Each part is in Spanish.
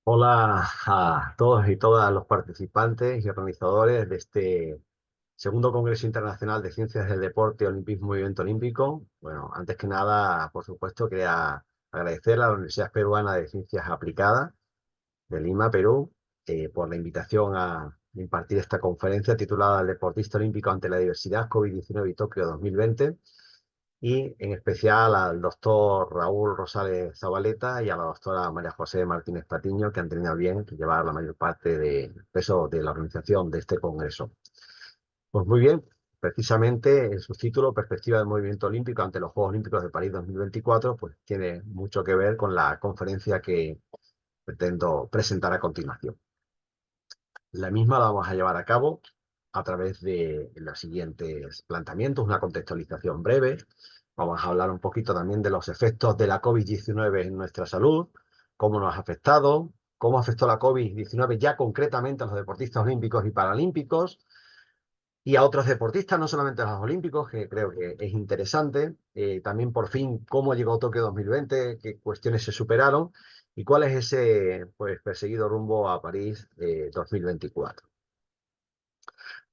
Hola a todos y todas los participantes y organizadores de este segundo Congreso Internacional de Ciencias del Deporte, Olimpismo y Evento Olímpico. Bueno, antes que nada, por supuesto, quería agradecer a la Universidad Peruana de Ciencias Aplicadas de Lima, Perú, por la invitación a impartir esta conferencia titulada El deportista olímpico ante la diversidad COVID-19 y Tokio 2020, y en especial al doctor Raúl Rosales Zabaleta y a la doctora María José Martínez Patiño, que han tenido a bien llevar la mayor parte del peso de la organización de este congreso. Pues muy bien, precisamente en su título, Perspectiva del Movimiento Olímpico ante los Juegos Olímpicos de París 2024, pues tiene mucho que ver con la conferencia que pretendo presentar a continuación. La misma la vamos a llevar a cabo a través de los siguientes planteamientos, una contextualización breve. Vamos a hablar un poquito también de los efectos de la COVID-19 en nuestra salud, cómo nos ha afectado, cómo afectó la COVID-19 ya concretamente a los deportistas olímpicos y paralímpicos y a otros deportistas, no solamente a los olímpicos, que creo que es interesante. También, por fin, cómo llegó Tokio 2020, qué cuestiones se superaron y cuál es ese pues, perseguido rumbo a París 2024.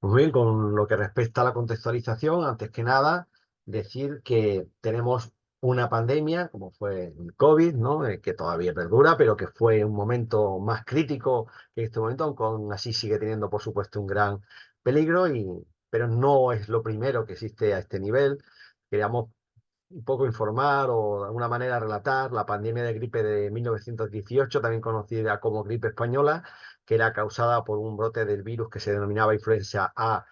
Pues bien, con lo que respecta a la contextualización, antes que nada, decir que tenemos una pandemia, como fue el COVID, ¿no? Que todavía perdura, pero que fue un momento más crítico que este momento, aunque aún así sigue teniendo, por supuesto, un gran peligro, pero no es lo primero que existe a este nivel. Queríamos un poco informar o de alguna manera relatar la pandemia de gripe de 1918, también conocida como gripe española, que era causada por un brote del virus que se denominaba influenza A,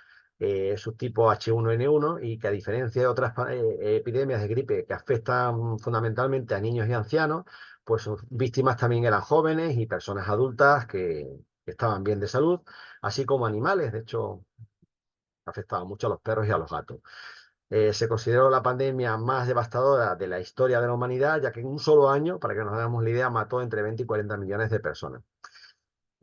subtipo H1N1, y que, a diferencia de otras epidemias de gripe que afectan fundamentalmente a niños y ancianos, pues sus víctimas también eran jóvenes y personas adultas que estaban bien de salud, así como animales. De hecho, afectaba mucho a los perros y a los gatos. Se consideró la pandemia más devastadora de la historia de la humanidad, ya que en un solo año, para que nos hagamos la idea, mató entre 20 y 40 millones de personas.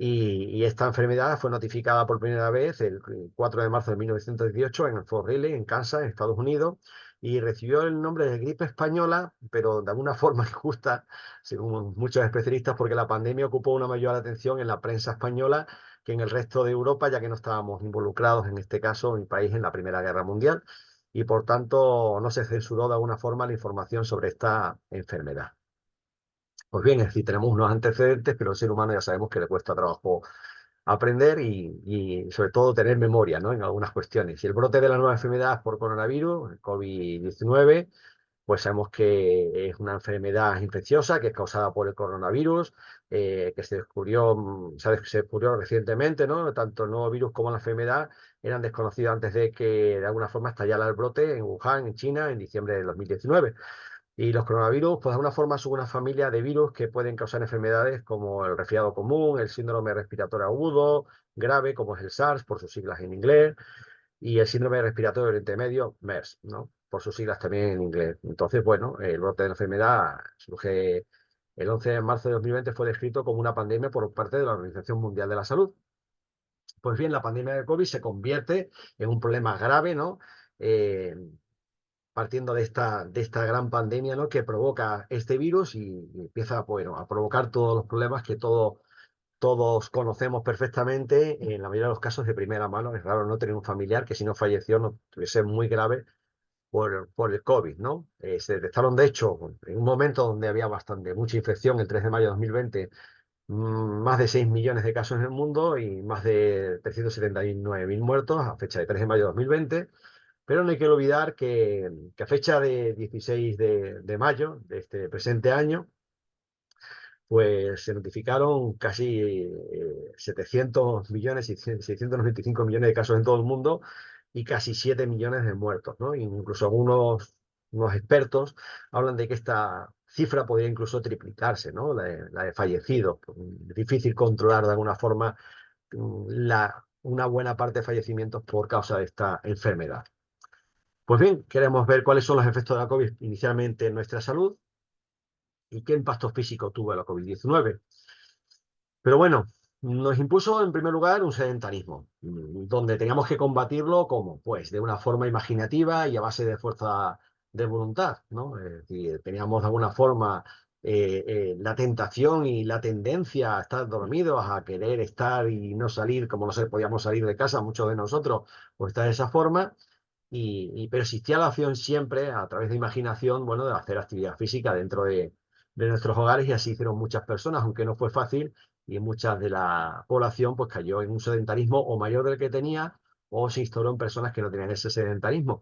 Y esta enfermedad fue notificada por primera vez el 4 de marzo de 1918 en Fort Riley, en Kansas, en Estados Unidos, y recibió el nombre de gripe española, pero de alguna forma injusta, según muchos especialistas, porque la pandemia ocupó una mayor atención en la prensa española que en el resto de Europa, ya que no estábamos involucrados, en este caso, mi país, en la Primera Guerra Mundial, y por tanto no se censuró de alguna forma la información sobre esta enfermedad. Pues bien, es decir, tenemos unos antecedentes, pero al ser humano ya sabemos que le cuesta trabajo aprender y sobre todo tener memoria, ¿no? En algunas cuestiones. Y el brote de la nueva enfermedad por coronavirus, el COVID-19, pues sabemos que es una enfermedad infecciosa que es causada por el coronavirus, que se descubrió recientemente, ¿no? Tanto el nuevo virus como la enfermedad eran desconocidos antes de que de alguna forma estallara el brote en Wuhan, en China, en diciembre de 2019. Y los coronavirus, pues de alguna forma son una familia de virus que pueden causar enfermedades como el resfriado común, el síndrome respiratorio agudo, grave, como es el SARS, por sus siglas en inglés, y el síndrome respiratorio de Oriente Medio, MERS, ¿no? Por sus siglas también en inglés. Entonces, bueno, el brote de la enfermedad surge el 11 de marzo de 2020, fue descrito como una pandemia por parte de la Organización Mundial de la Salud. Pues bien, la pandemia de COVID se convierte en un problema grave, ¿no? Eh, Partiendo de esta gran pandemia, ¿no? Que provoca este virus y empieza, bueno, a provocar todos los problemas que todos conocemos perfectamente, en la mayoría de los casos de primera mano. Es raro no tener un familiar que, si no falleció, no tuviese muy grave por el COVID, ¿no? Se detectaron, de hecho, en un momento donde había mucha infección, el 3 de mayo de 2020, más de 6 millones de casos en el mundo y más de 379.000 muertos a fecha de 3 de mayo de 2020. Pero no hay que olvidar que a fecha de 16 de mayo de este presente año, pues se notificaron casi 700 millones y 695 millones de casos en todo el mundo y casi 7 millones de muertos, ¿no? Incluso unos expertos hablan de que esta cifra podría incluso triplicarse, ¿no? La de fallecidos. Difícil controlar de alguna forma una buena parte de fallecimientos por causa de esta enfermedad. Pues bien, queremos ver cuáles son los efectos de la COVID inicialmente en nuestra salud y qué impacto físico tuvo la COVID-19. Pero bueno, nos impuso en primer lugar un sedentarismo, donde teníamos que combatirlo ¿cómo? Pues de una forma imaginativa y a base de fuerza de voluntad, ¿no? Es decir, teníamos de alguna forma la tentación y la tendencia a estar dormidos, a querer estar y no salir, como no sé, podíamos salir de casa, muchos de nosotros, pues está de esa forma. Pero existía la opción siempre, a través de imaginación, bueno, de hacer actividad física dentro de nuestros hogares, y así hicieron muchas personas, aunque no fue fácil, y muchas de la población pues cayó en un sedentarismo o mayor del que tenía, o se instauró en personas que no tenían ese sedentarismo.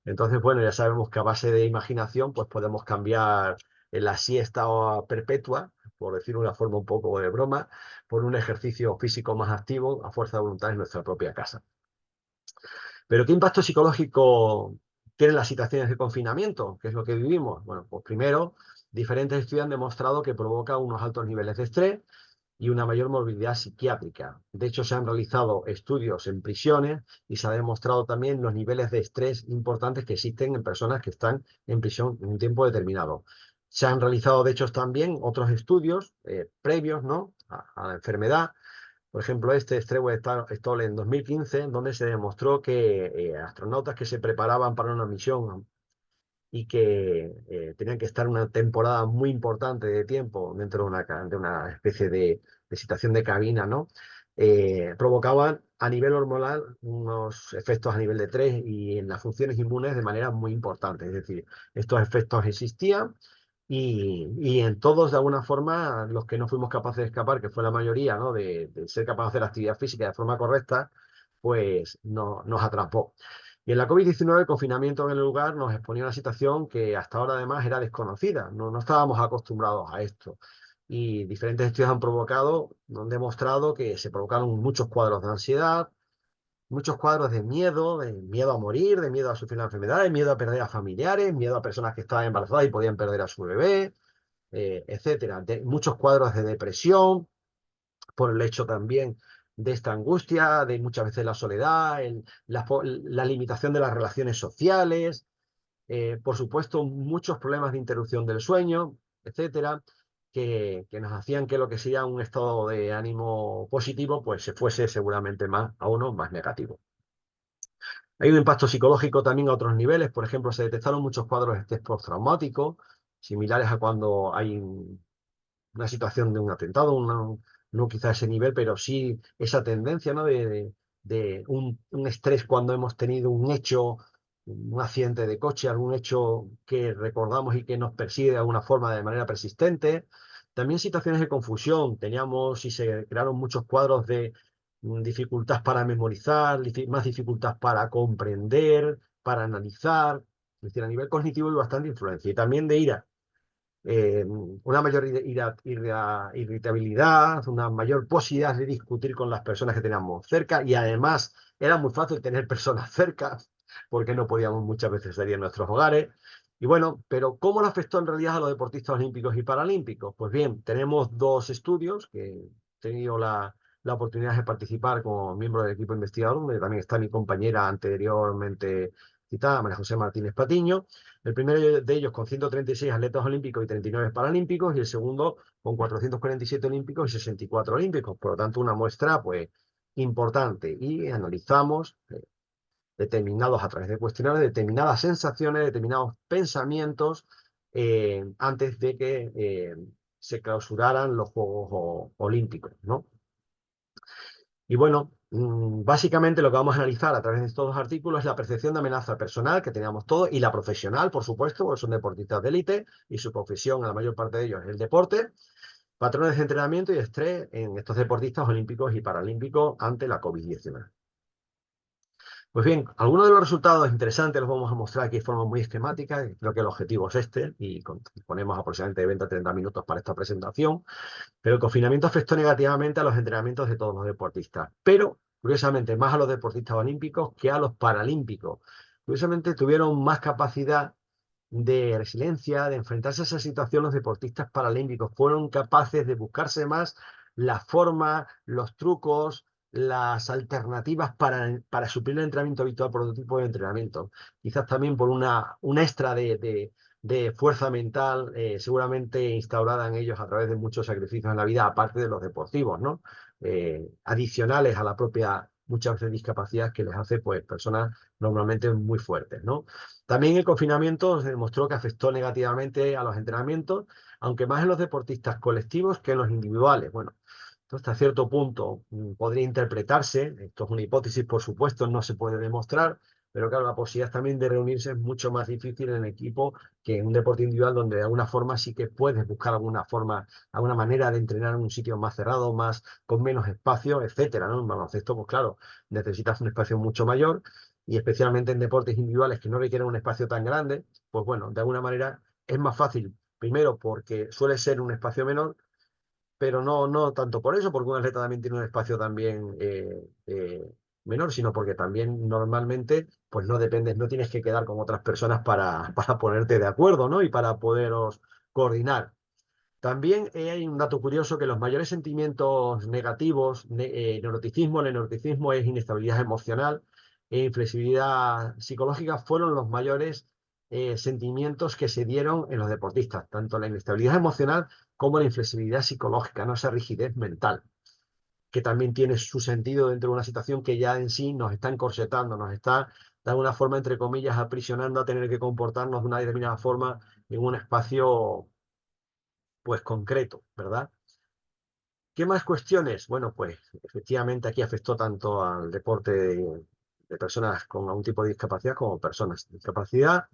Entonces, bueno, ya sabemos que a base de imaginación pues podemos cambiar la siesta perpetua, por decirlo de una forma un poco de broma, por un ejercicio físico más activo a fuerza de voluntad en nuestra propia casa. Pero ¿qué impacto psicológico tienen las situaciones de confinamiento? ¿Qué es lo que vivimos? Bueno, pues primero, diferentes estudios han demostrado que provoca unos altos niveles de estrés y una mayor movilidad psiquiátrica. De hecho, se han realizado estudios en prisiones y se ha demostrado también los niveles de estrés importantes que existen en personas que están en prisión en un tiempo determinado. Se han realizado, de hecho, también otros estudios previos, ¿no?, a la enfermedad. Por ejemplo, este Stewart Stoll en 2015, donde se demostró que astronautas que se preparaban para una misión y que tenían que estar una temporada muy importante de tiempo dentro de una especie de situación de cabina, ¿no? Provocaban a nivel hormonal unos efectos a nivel de estrés y en las funciones inmunes de manera muy importante. Es decir, estos efectos existían y en todos, de alguna forma, los que no fuimos capaces de escapar, que fue la mayoría, ¿no?, de ser capaces de hacer actividad física de forma correcta, pues no, nos atrapó. Y en la COVID-19, el confinamiento en el lugar nos exponía a una situación que hasta ahora además era desconocida. No, no estábamos acostumbrados a esto. Y diferentes estudios han demostrado que se provocaron muchos cuadros de ansiedad, muchos cuadros de miedo a morir, de miedo a sufrir la enfermedad, de miedo a perder a familiares, miedo a personas que estaban embarazadas y podían perder a su bebé, etcétera. Muchos cuadros de depresión, por el hecho también de esta angustia, de muchas veces la soledad, la limitación de las relaciones sociales, por supuesto, muchos problemas de interrupción del sueño, etcétera, que nos hacían que lo que sea un estado de ánimo positivo, pues se fuese seguramente más a uno más negativo. Hay un impacto psicológico también a otros niveles. Por ejemplo, se detectaron muchos cuadros de estrés postraumático, similares a cuando hay una situación de un atentado, no quizá ese nivel, pero sí esa tendencia, ¿no?, de un estrés cuando hemos tenido un hecho, un accidente de coche, algún hecho que recordamos y que nos persigue de alguna forma de manera persistente. También situaciones de confusión. Teníamos y se crearon muchos cuadros de dificultad para memorizar, más dificultad para comprender, para analizar. Es decir, a nivel cognitivo hay bastante influencia. Y también de ira, una mayor irritabilidad, una mayor posibilidad de discutir con las personas que teníamos cerca, y además era muy fácil tener personas cerca porque no podíamos muchas veces salir en nuestros hogares. Y bueno, pero ¿cómo le afectó en realidad a los deportistas olímpicos y paralímpicos? Pues bien, tenemos dos estudios que he tenido la oportunidad de participar como miembro del equipo investigador, donde también está mi compañera anteriormente citada, María José Martínez Patiño. El primero de ellos con 136 atletas olímpicos y 39 paralímpicos, y el segundo con 447 olímpicos y 64 olímpicos. Por lo tanto, una muestra pues importante. Y analizamos determinados, a través de cuestionarios, determinadas sensaciones, determinados pensamientos antes de que se clausuraran los Juegos Olímpicos, ¿no? Y bueno, básicamente lo que vamos a analizar a través de estos dos artículos es la percepción de amenaza personal que teníamos todos y la profesional, por supuesto, porque son deportistas de élite y su profesión, la mayor parte de ellos, es el deporte, patrones de entrenamiento y estrés en estos deportistas olímpicos y paralímpicos ante la COVID-19. Pues bien, algunos de los resultados interesantes los vamos a mostrar aquí de forma muy esquemática. Creo que el objetivo es este y ponemos aproximadamente 20 a 30 minutos para esta presentación. Pero el confinamiento afectó negativamente a los entrenamientos de todos los deportistas, pero curiosamente más a los deportistas olímpicos que a los paralímpicos. Curiosamente tuvieron más capacidad de resiliencia, de enfrentarse a esa situación los deportistas paralímpicos. Fueron capaces de buscarse más la forma, los trucos, las alternativas para suplir el entrenamiento habitual por otro tipo de entrenamiento. Quizás también por una extra de fuerza mental, seguramente instaurada en ellos a través de muchos sacrificios en la vida, aparte de los deportivos, ¿no? Adicionales a la propia, muchas veces, discapacidad que les hace, pues, personas normalmente muy fuertes, ¿no? También el confinamiento se demostró que afectó negativamente a los entrenamientos, aunque más en los deportistas colectivos que en los individuales. Bueno, esto hasta cierto punto podría interpretarse, esto es una hipótesis, por supuesto, no se puede demostrar, pero claro, la posibilidad también de reunirse es mucho más difícil en equipo que en un deporte individual donde de alguna forma sí que puedes buscar alguna forma, alguna manera de entrenar en un sitio más cerrado, más con menos espacio, etcétera, ¿no? En baloncesto, pues claro, necesitas un espacio mucho mayor y especialmente en deportes individuales que no requieren un espacio tan grande, pues bueno, de alguna manera es más fácil, primero porque suele ser un espacio menor, pero no tanto por eso, porque un atleta también tiene un espacio también menor, sino porque también normalmente pues no dependes, no tienes que quedar con otras personas para ponerte de acuerdo, ¿no? Y para poderos coordinar. También hay un dato curioso que los mayores sentimientos negativos, neuroticismo, el neuroticismo es inestabilidad emocional e inflexibilidad psicológica, fueron los mayores sentimientos que se dieron en los deportistas, tanto la inestabilidad emocional como la inflexibilidad psicológica, no esa rigidez mental, que también tiene su sentido dentro de una situación que ya en sí nos está encorsetando, nos está de alguna forma, entre comillas, aprisionando a tener que comportarnos de una determinada forma en un espacio pues concreto, ¿verdad? ¿Qué más cuestiones? Bueno, pues efectivamente aquí afectó tanto al deporte de personas con algún tipo de discapacidad como personas sin discapacidad.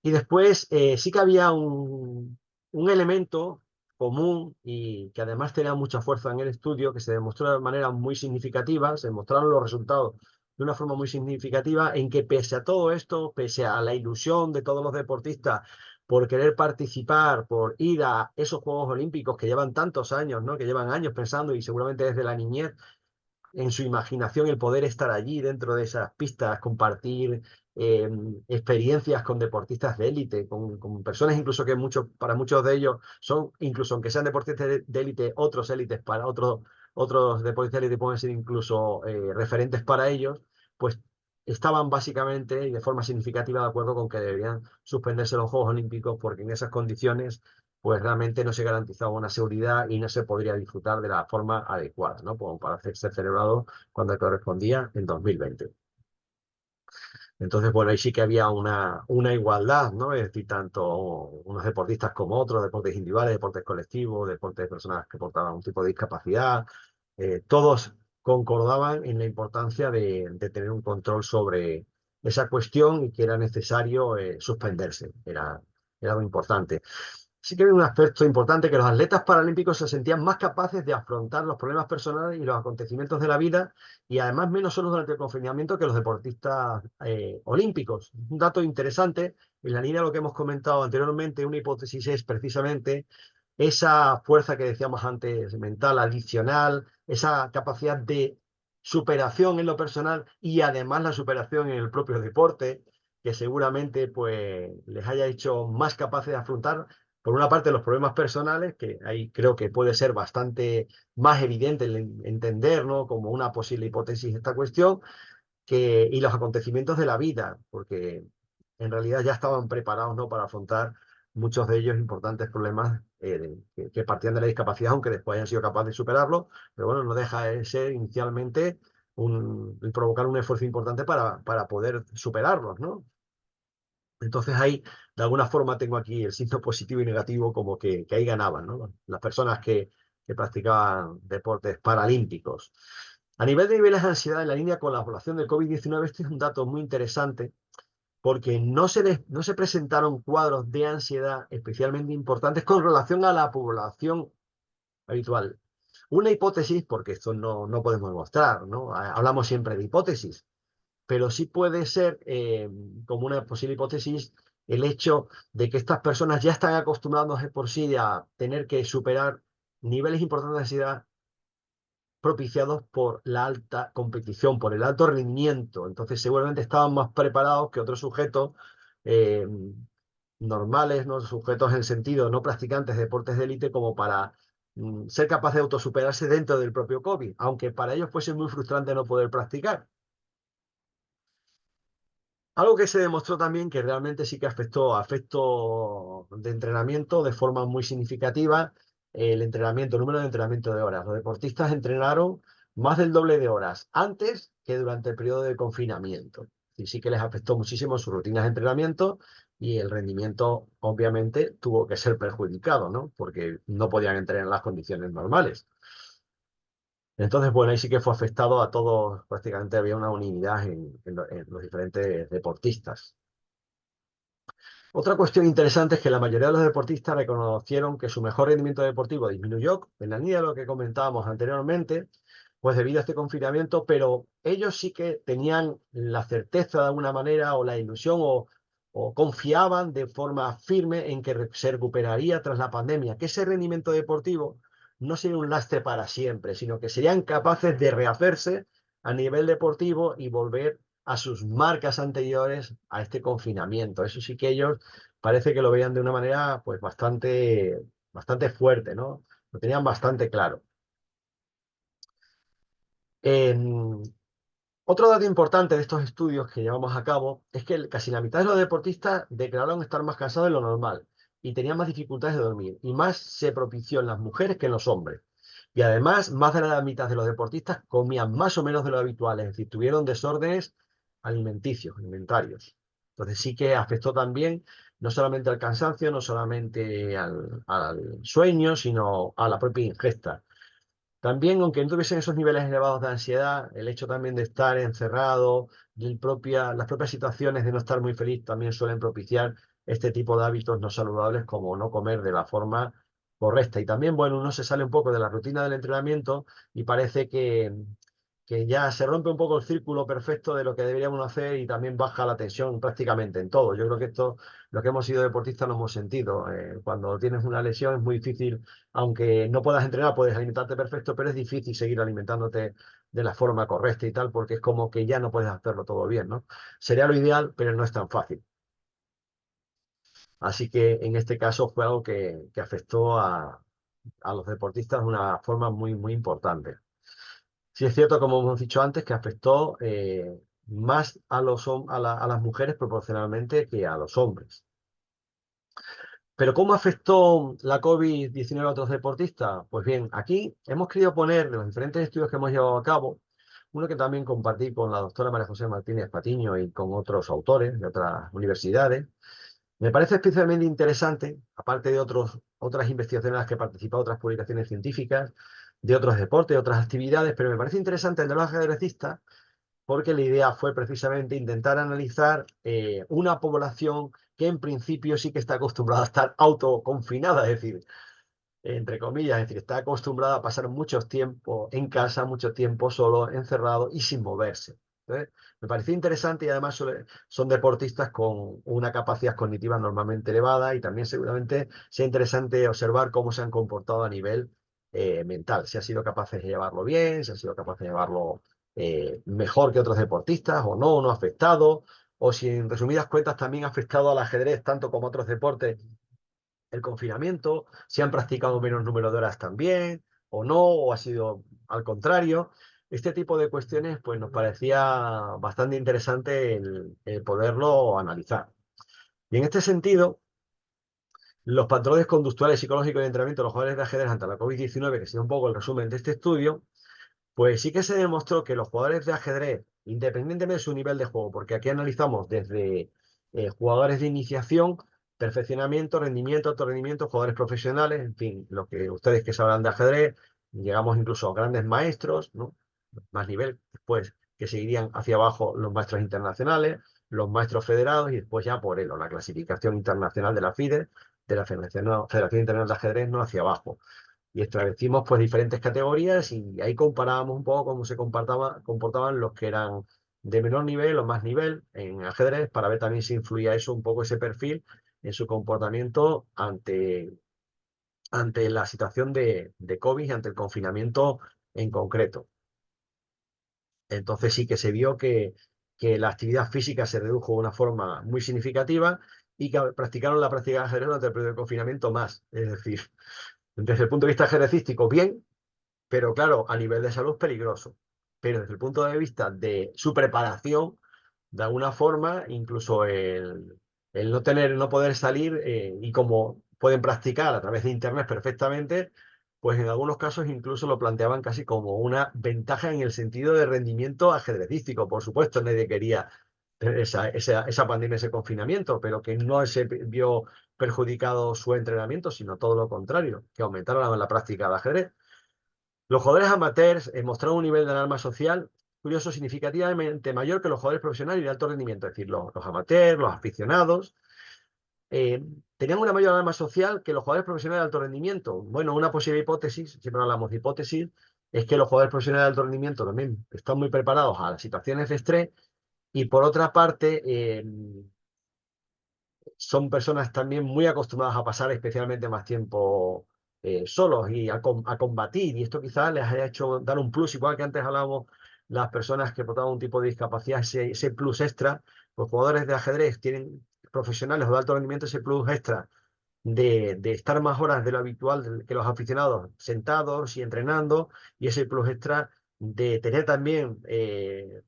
Y después sí que había un elemento común y que además tenía mucha fuerza en el estudio, que se demostró de manera muy significativa, se mostraron los resultados de una forma muy significativa, en que pese a todo esto, pese a la ilusión de todos los deportistas por querer participar, por ir a esos Juegos Olímpicos que llevan tantos años, ¿no? Que llevan años pensando y seguramente desde la niñez en su imaginación el poder estar allí dentro de esas pistas, compartir eh, experiencias con deportistas de élite, con personas incluso que para muchos de ellos son, incluso aunque sean deportistas de élite, otros élites para otros deportistas de élite pueden ser incluso referentes para ellos, pues estaban básicamente y de forma significativa de acuerdo con que deberían suspenderse los Juegos Olímpicos porque en esas condiciones pues realmente no se garantizaba una seguridad y no se podría disfrutar de la forma adecuada, ¿no? Como para ser celebrado cuando correspondía en 2020. Entonces, bueno, ahí sí que había una igualdad, ¿no? Es decir, tanto unos deportistas como otros, deportes individuales, deportes colectivos, deportes de personas que portaban un tipo de discapacidad, todos concordaban en la importancia de tener un control sobre esa cuestión y que era necesario suspenderse, era algo importante. Sí que hay un aspecto importante que los atletas paralímpicos se sentían más capaces de afrontar los problemas personales y los acontecimientos de la vida y además menos solos durante el confinamiento que los deportistas olímpicos. Un dato interesante, en la línea de lo que hemos comentado anteriormente, una hipótesis es precisamente esa fuerza que decíamos antes mental adicional, esa capacidad de superación en lo personal y además la superación en el propio deporte que seguramente pues les haya hecho más capaces de afrontar por una parte, los problemas personales, que ahí creo que puede ser bastante más evidente el entender, ¿no? Como una posible hipótesis esta cuestión, y los acontecimientos de la vida, porque en realidad ya estaban preparados, ¿no? Para afrontar muchos de ellos importantes problemas que partían de la discapacidad, aunque después hayan sido capaces de superarlo, pero bueno, no deja de ser inicialmente el provocar un esfuerzo importante para poder superarlos, ¿no? Entonces ahí, de alguna forma, tengo aquí el signo positivo y negativo como que ahí ganaban, ¿no? Las personas que practicaban deportes paralímpicos. A nivel de niveles de ansiedad en la línea con la población del COVID-19, este es un dato muy interesante porque no se presentaron cuadros de ansiedad especialmente importantes con relación a la población habitual. Una hipótesis, porque esto no podemos demostrar, ¿no? Hablamos siempre de hipótesis, pero sí puede ser como una posible hipótesis el hecho de que estas personas ya están acostumbrados de por sí a tener que superar niveles importantes de ansiedad propiciados por la alta competición, por el alto rendimiento. Entonces seguramente estaban más preparados que otros sujetos eh, normales, ¿no? Sujetos en sentido no practicantes de deportes de élite como para ser capaces de autosuperarse dentro del propio COVID, aunque para ellos fuese muy frustrante no poder practicar. Algo que se demostró también que realmente sí que afectó de entrenamiento de forma muy significativa el entrenamiento, el número de entrenamiento de horas. Los deportistas entrenaron más del doble de horas antes que durante el periodo de confinamiento. Y sí que les afectó muchísimo sus rutinas de entrenamiento y el rendimiento, obviamente, tuvo que ser perjudicado, ¿no? Porque no podían entrenar en las condiciones normales. Entonces, bueno, ahí sí que fue afectado a todos, prácticamente había una unanimidad en los diferentes deportistas. Otra cuestión interesante es que la mayoría de los deportistas reconocieron que su mejor rendimiento deportivo disminuyó en la línea de lo que comentábamos anteriormente, pues debido a este confinamiento, pero ellos sí que tenían la certeza de alguna manera o la ilusión o confiaban de forma firme en que se recuperaría tras la pandemia, que ese rendimiento deportivo no sería un lastre para siempre, sino que serían capaces de rehacerse a nivel deportivo y volver a sus marcas anteriores a este confinamiento. Eso sí que ellos parece que lo veían de una manera pues bastante fuerte, ¿no? Lo tenían bastante claro. En- Otro dato importante de estos estudios que llevamos a cabo es que casi la mitad de los deportistas declararon estar más cansados de lo normal y tenían más dificultades de dormir y más se propició en las mujeres que en los hombres. Y además, más de la mitad de los deportistas comían más o menos de lo habitual, es decir, tuvieron desórdenes alimentarios. Entonces sí que afectó también no solamente al cansancio, no solamente al sueño, sino a la propia ingesta. También, aunque no tuviesen esos niveles elevados de ansiedad, el hecho también de estar encerrado, las propias situaciones de no estar muy feliz también suelen propiciar este tipo de hábitos no saludables como no comer de la forma correcta. Y también, bueno, uno se sale un poco de la rutina del entrenamiento y parece que ya se rompe un poco el círculo perfecto de lo que deberíamos hacer y también baja la tensión prácticamente en todo. Yo creo que esto, lo que hemos sido deportistas, lo hemos sentido. Cuando tienes una lesión es muy difícil, aunque no puedas entrenar, puedes alimentarte perfecto, pero es difícil seguir alimentándote de la forma correcta y tal, porque es como que ya no puedes hacerlo todo bien, ¿no? Sería lo ideal, pero no es tan fácil. Así que en este caso fue algo que afectó a los deportistas de una forma muy importante. Sí es cierto, como hemos dicho antes, que afectó más a las mujeres proporcionalmente que a los hombres. Pero ¿cómo afectó la COVID-19 a otros deportistas? Pues bien, aquí hemos querido poner de los diferentes estudios que hemos llevado a cabo, uno que también compartí con la doctora María José Martínez Patiño y con otros autores de otras universidades. Me parece especialmente interesante, aparte de otras investigaciones en las que he participado, otras publicaciones científicas, de otros deportes, de otras actividades, pero me parece interesante el de los ajedrecistas porque la idea fue precisamente intentar analizar una población que en principio sí que está acostumbrada a estar autoconfinada, es decir, entre comillas, es decir, está acostumbrada a pasar mucho tiempo en casa, mucho tiempo solo, encerrado y sin moverse. Entonces, me pareció interesante y además son deportistas con una capacidad cognitiva normalmente elevada y también seguramente sea interesante observar cómo se han comportado a nivel mental, si han sido capaces de llevarlo bien, si han sido capaces de llevarlo mejor que otros deportistas o no ha afectado, o si en resumidas cuentas también ha afectado al ajedrez tanto como a otros deportes el confinamiento, si han practicado menos número de horas también, o no, o ha sido al contrario. Este tipo de cuestiones, pues nos parecía bastante interesante el poderlo analizar. Y en este sentido, los patrones conductuales, psicológicos y de entrenamiento de los jugadores de ajedrez ante la COVID-19, que sería un poco el resumen de este estudio, pues sí que se demostró que los jugadores de ajedrez, independientemente de su nivel de juego, porque aquí analizamos desde jugadores de iniciación, perfeccionamiento, rendimiento, alto rendimiento, jugadores profesionales, en fin, lo que ustedes que sabrán de ajedrez, llegamos incluso a grandes maestros, ¿no? Más nivel, después que seguirían hacia abajo los maestros internacionales, los maestros federados y después ya por él, o la clasificación internacional de la FIDE, de la Federación Internacional de Ajedrez, no hacia abajo y establecimos pues diferentes categorías y ahí comparábamos un poco cómo se comportaban los que eran de menor nivel o más nivel en ajedrez para ver también si influía eso un poco ese perfil en su comportamiento ante la situación de COVID y ante el confinamiento en concreto. Entonces sí que se vio que la actividad física se redujo de una forma muy significativa y que practicaron la práctica de ajedrez durante el periodo de confinamiento más. Es decir, desde el punto de vista ajedrecístico, bien, pero claro, a nivel de salud peligroso. Pero desde el punto de vista de su preparación, de alguna forma, incluso el no poder salir y como pueden practicar a través de Internet perfectamente, pues en algunos casos incluso lo planteaban casi como una ventaja en el sentido de rendimiento ajedrecístico. Por supuesto, nadie quería esa pandemia, ese confinamiento, pero que no se vio perjudicado su entrenamiento, sino todo lo contrario, que aumentaron la práctica de ajedrez. Los jugadores amateurs mostraron un nivel de alarma social curioso, significativamente mayor que los jugadores profesionales y de alto rendimiento, es decir, los amateurs, los aficionados, eh, tenían una mayor alarma social que los jugadores profesionales de alto rendimiento. Bueno, una posible hipótesis, siempre hablamos de hipótesis, es que los jugadores profesionales de alto rendimiento también están muy preparados a las situaciones de estrés y por otra parte son personas también muy acostumbradas a pasar especialmente más tiempo solos y a combatir. Y esto quizás les haya hecho dar un plus, igual que antes hablábamos las personas que portaban un tipo de discapacidad, ese plus extra. Los jugadores de ajedrez tienen profesionales o de alto rendimiento ese plus extra de estar más horas de lo habitual que los aficionados sentados y entrenando, y ese plus extra de tener también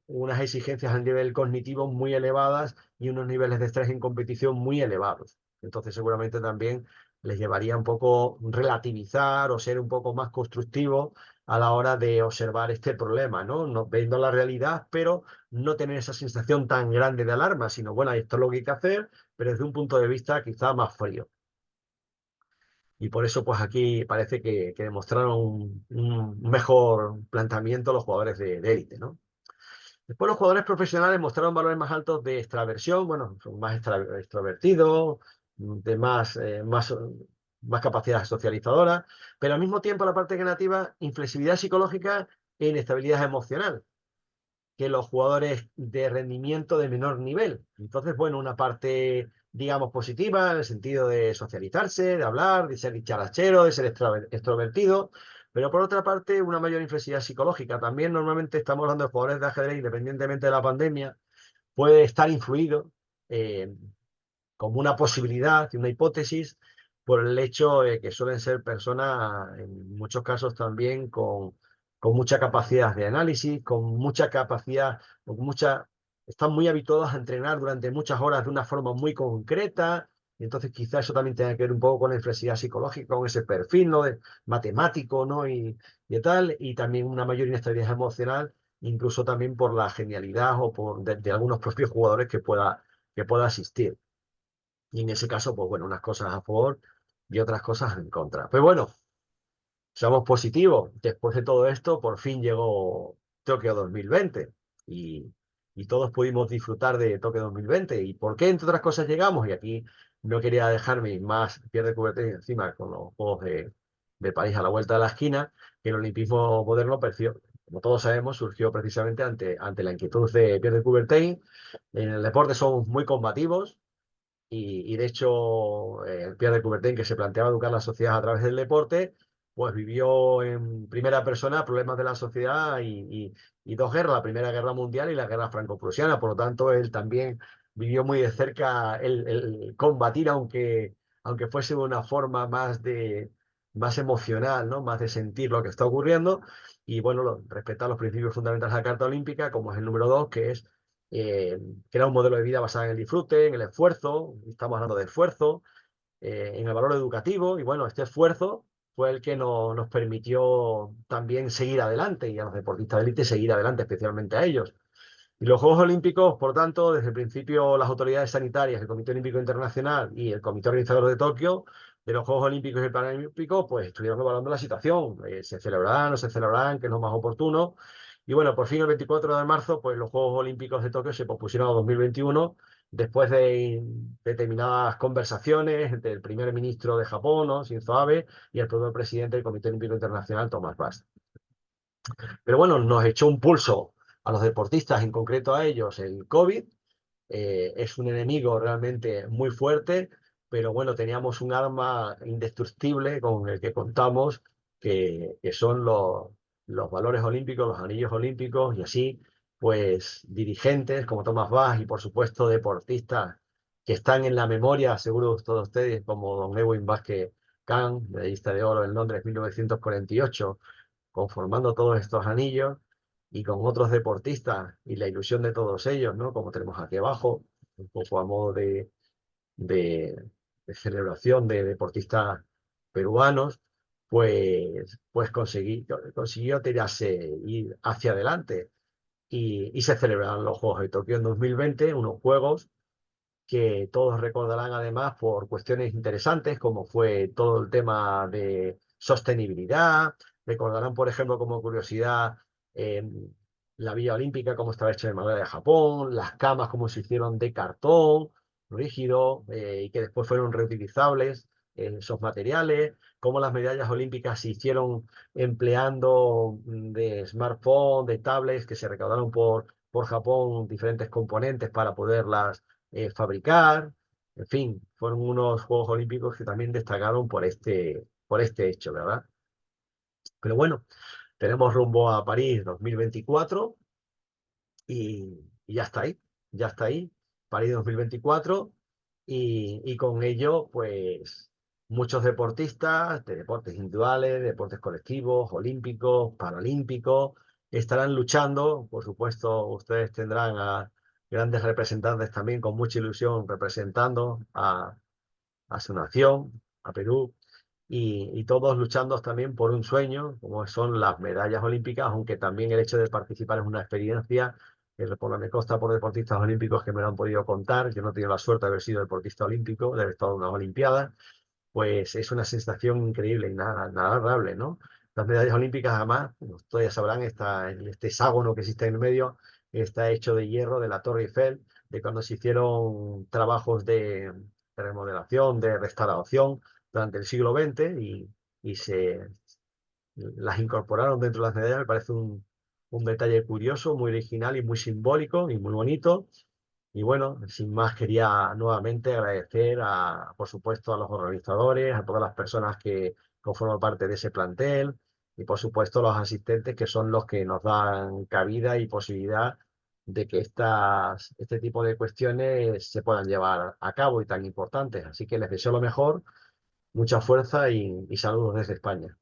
unas exigencias a nivel cognitivo muy elevadas y unos niveles de estrés en competición muy elevados. Entonces seguramente también les llevaría un poco relativizar o ser un poco más constructivo a la hora de observar este problema, ¿no? No viendo la realidad, pero no tener esa sensación tan grande de alarma, sino, bueno, esto es lo que hay que hacer, pero desde un punto de vista quizá más frío. Y por eso, pues aquí parece que demostraron un mejor planteamiento los jugadores de élite, ¿no? Después los jugadores profesionales mostraron valores más altos de extraversión, bueno, son más extrovertidos, de más capacidad socializadora, pero al mismo tiempo la parte negativa, inflexibilidad psicológica e inestabilidad emocional que los jugadores de rendimiento de menor nivel. Entonces, bueno, una parte, digamos, positiva en el sentido de socializarse, de hablar, de ser dicharachero, de ser extrovertido, pero por otra parte, una mayor inflexibilidad psicológica. También normalmente estamos hablando de jugadores de ajedrez, independientemente de la pandemia, puede estar influido eh, como una posibilidad y una hipótesis por el hecho de que suelen ser personas, en muchos casos también, con mucha capacidad de análisis, con mucha capacidad, con mucha, están muy habituados a entrenar durante muchas horas de una forma muy concreta. Y entonces quizás eso también tenga que ver un poco con la inflexibilidad psicológica, con ese perfil, ¿no? De matemático, ¿no? Y tal, y también una mayor inestabilidad emocional, incluso también por la genialidad o de algunos propios jugadores que pueda asistir. Y en ese caso, pues bueno, unas cosas a favor y otras cosas en contra. Pero bueno, seamos positivos. Después de todo esto, por fin llegó Tokio 2020 y, y todos pudimos disfrutar de Tokio 2020. ¿Y por qué, entre otras cosas, llegamos? Y aquí no quería dejarme más pie de coubertin encima con los Juegos de París a la vuelta de la esquina, que el olimpismo moderno, como todos sabemos, surgió precisamente ante la inquietud de Pierre de Coubertin. En el deporte somos muy combativos, y de hecho, Pierre de Coubertin, que se planteaba educar a la sociedad a través del deporte, pues vivió en primera persona problemas de la sociedad y dos guerras, la Primera Guerra Mundial y la Guerra Franco-Prusiana. Por lo tanto, él también vivió muy de cerca el combatir, aunque fuese de una forma más emocional, ¿no? Más de sentir lo que está ocurriendo. Y bueno, respetar los principios fundamentales de la Carta Olímpica, como es el número 2, que es eh, era un modelo de vida basado en el disfrute, en el esfuerzo, estamos hablando de esfuerzo, en el valor educativo, y bueno, este esfuerzo fue el que nos permitió también seguir adelante y a los deportistas de élite seguir adelante, especialmente a ellos. Y los Juegos Olímpicos, por tanto, desde el principio las autoridades sanitarias, el Comité Olímpico Internacional y el Comité Organizador de Tokio, de los Juegos Olímpicos y Paralímpicos, pues estuvieron evaluando la situación. Se celebrarán, no se celebrarán, que es lo más oportuno. Y bueno, por fin el 24 de marzo, pues los Juegos Olímpicos de Tokio se pospusieron a 2021 después de determinadas conversaciones entre el primer ministro de Japón, ¿no? Shinzo Abe, y el propio presidente del Comité Olímpico Internacional, Thomas Bach. Pero bueno, nos echó un pulso a los deportistas, en concreto a ellos, el COVID. Es un enemigo realmente muy fuerte, pero bueno, teníamos un arma indestructible con el que contamos, que son los valores olímpicos, los anillos olímpicos, y así, pues dirigentes como Thomas Bach y por supuesto deportistas que están en la memoria, seguro todos ustedes, como don Edwin Vázquez Kahn, medallista de oro en Londres 1948, conformando todos estos anillos y con otros deportistas y la ilusión de todos ellos, ¿no? Como tenemos aquí abajo, un poco a modo de, de celebración de deportistas peruanos, pues consiguió tirarse ir hacia adelante. y se celebraron los Juegos de Tokio en 2020, unos Juegos que todos recordarán además por cuestiones interesantes, como fue todo el tema de sostenibilidad. Recordarán, por ejemplo, como curiosidad, eh, la Villa Olímpica, cómo estaba hecha de madera de Japón, las camas, cómo se hicieron de cartón rígido y que después fueron reutilizables, esos materiales, cómo las medallas olímpicas se hicieron empleando de smartphones, de tablets que se recaudaron por Japón, diferentes componentes para poderlas fabricar. En fin, fueron unos Juegos Olímpicos que también destacaron por este hecho, ¿verdad? Pero bueno, tenemos rumbo a París 2024 y ya está ahí, ya está ahí, París 2024 y con ello, pues muchos deportistas de deportes individuales, deportes colectivos, olímpicos, paralímpicos, estarán luchando. Por supuesto, ustedes tendrán a grandes representantes también con mucha ilusión representando a su nación, a Perú, y todos luchando también por un sueño, como son las medallas olímpicas, aunque también el hecho de participar es una experiencia, por lo que me consta por deportistas olímpicos que me lo han podido contar. Yo no he tenido la suerte de haber sido deportista olímpico, de haber estado en unas olimpiadas, pues es una sensación increíble y nada agradable, ¿no? Las medallas olímpicas, además, como ustedes ya sabrán, este hexágono que existe en el medio está hecho de hierro de la Torre Eiffel, de cuando se hicieron trabajos de remodelación, de restauración durante el siglo XX y se las incorporaron dentro de las medallas. Me parece un detalle curioso, muy original y muy simbólico y muy bonito. Y bueno, sin más, quería nuevamente agradecer por supuesto, a los organizadores, a todas las personas que conforman parte de ese plantel y, por supuesto, a los asistentes que son los que nos dan cabida y posibilidad de que este tipo de cuestiones se puedan llevar a cabo y tan importantes. Así que les deseo lo mejor, mucha fuerza y saludos desde España.